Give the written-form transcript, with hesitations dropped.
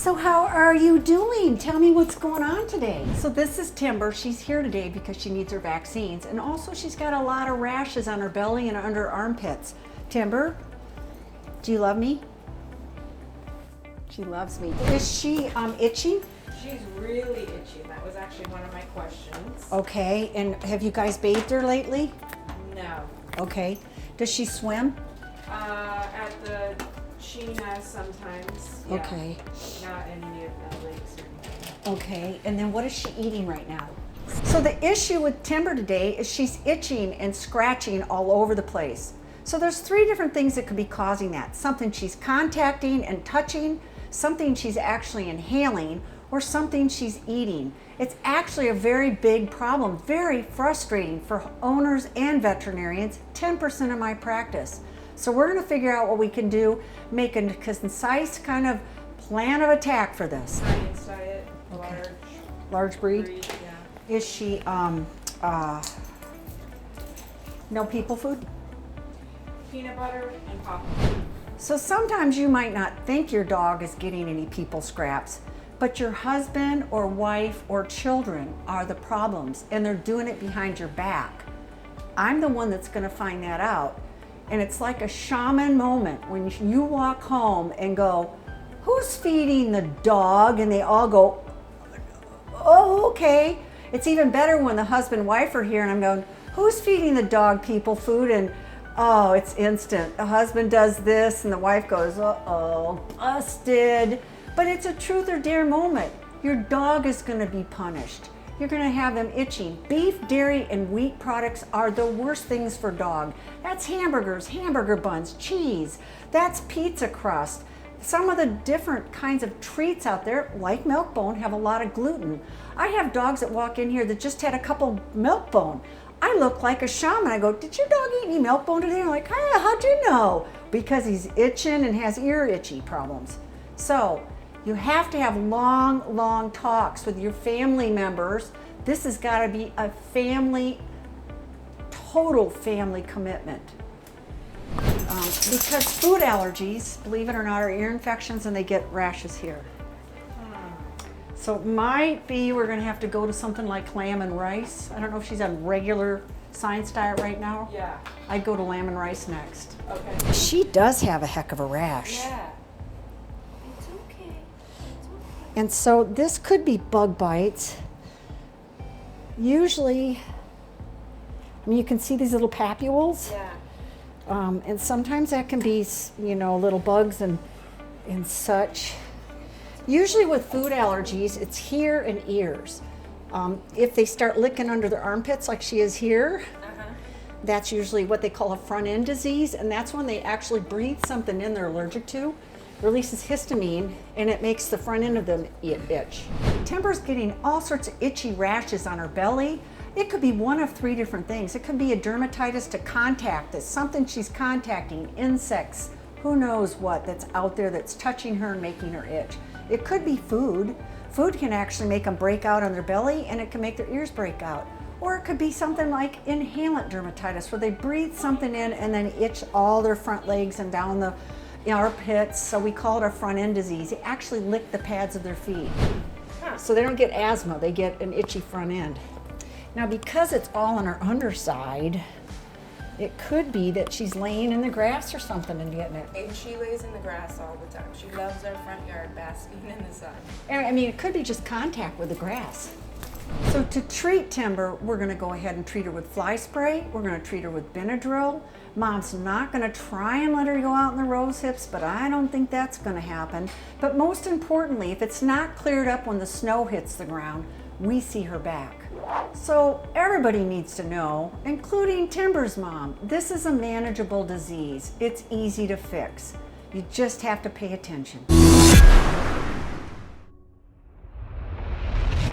So how are you doing? Tell me what's going on today. So this is Timber. She's here today because she needs her vaccines, and also she's got a lot of rashes on her belly and under her armpits. Timber, do you love me? She loves me. Is she itchy? She's really itchy. That was actually one of my questions. Okay, and have you guys bathed her lately? No. Okay. Does she swim? At the Sheena sometimes. Yeah. Okay. Not any of the lakes or anything. Okay, and then what is she eating right now? So the issue with Timber today is she's itching and scratching all over the place. So there's 3 different things that could be causing that. Something she's contacting and touching, something she's actually inhaling, or something she's eating. It's actually a very big problem, very frustrating for owners and veterinarians, 10% of my practice. So we're gonna figure out what we can do, make a concise kind of plan of attack for this. Science diet, Okay. Large breed? yeah. Is she, no people food? Peanut butter and popcorn. So sometimes you might not think your dog is getting any people scraps, but your husband or wife or children are the problems, and they're doing it behind your back. I'm the one that's gonna find that out. And it's like a shaman moment when you walk home and go, who's feeding the dog? And they all go, oh, okay. It's even better when the husband and wife are here and I'm going, who's feeding the dog people food? And oh, it's instant. The husband does this and the wife goes, uh-oh, busted. But it's a truth or dare moment. Your dog is gonna be punished. You're gonna have them itching. Beef, dairy, and wheat products are the worst things for dog. That's hamburgers, hamburger buns, cheese. That's pizza crust. Some of the different kinds of treats out there, like milk bone, have a lot of gluten. I have dogs that walk in here that just had a couple milk bone. I look like a shaman. I go, did your dog eat any milk bone today? I'm like, ah, how'd you know? Because he's itching and has ear itchy problems. So you have to have long talks with your family members. This has got to be a family, total family commitment. Because food allergies, believe it or not, are ear infections and they get rashes here. So it might be we're going to have to go to something like lamb and rice. I don't know if she's on regular science diet right now. Yeah. I'd go to lamb and rice next. Okay. She does have a heck of a rash. Yeah. It's okay. It's okay. And so this could be bug bites. Usually, I mean, you can see these little papules. Yeah. And sometimes that can be, you know, little bugs and such. Usually with food allergies, it's here and ears. If they start licking under their armpits like she is here, that's usually what they call a front end disease, and that's when they actually breathe something in they're allergic to, releases histamine, and it makes the front end of them itch. Timber's getting all sorts of itchy rashes on her belly. It could be one of 3 different things. It could be a dermatitis to contact. It's something she's contacting, insects, who knows what that's out there that's touching her and making her itch. It could be food. Food can actually make them break out on their belly, and it can make their ears break out. Or it could be something like inhalant dermatitis, where they breathe something in and then itch all their front legs and down the armpits. So we call it a front end disease. They actually lick the pads of their feet. So they don't get asthma, they get an itchy front end. Now, because it's all on her underside, it could be that she's laying in the grass or something and getting it. And she lays in the grass all the time. She loves our front yard, basking in the sun. I mean, it could be just contact with the grass. So to treat Timber, we're gonna go ahead and treat her with fly spray. We're gonna treat her with Benadryl. Mom's not gonna try and let her go out in the rose hips, but I don't think that's gonna happen. But most importantly, if it's not cleared up when the snow hits the ground, we see her back. So everybody needs to know, including Timber's mom, this is a manageable disease. It's easy to fix. You just have to pay attention.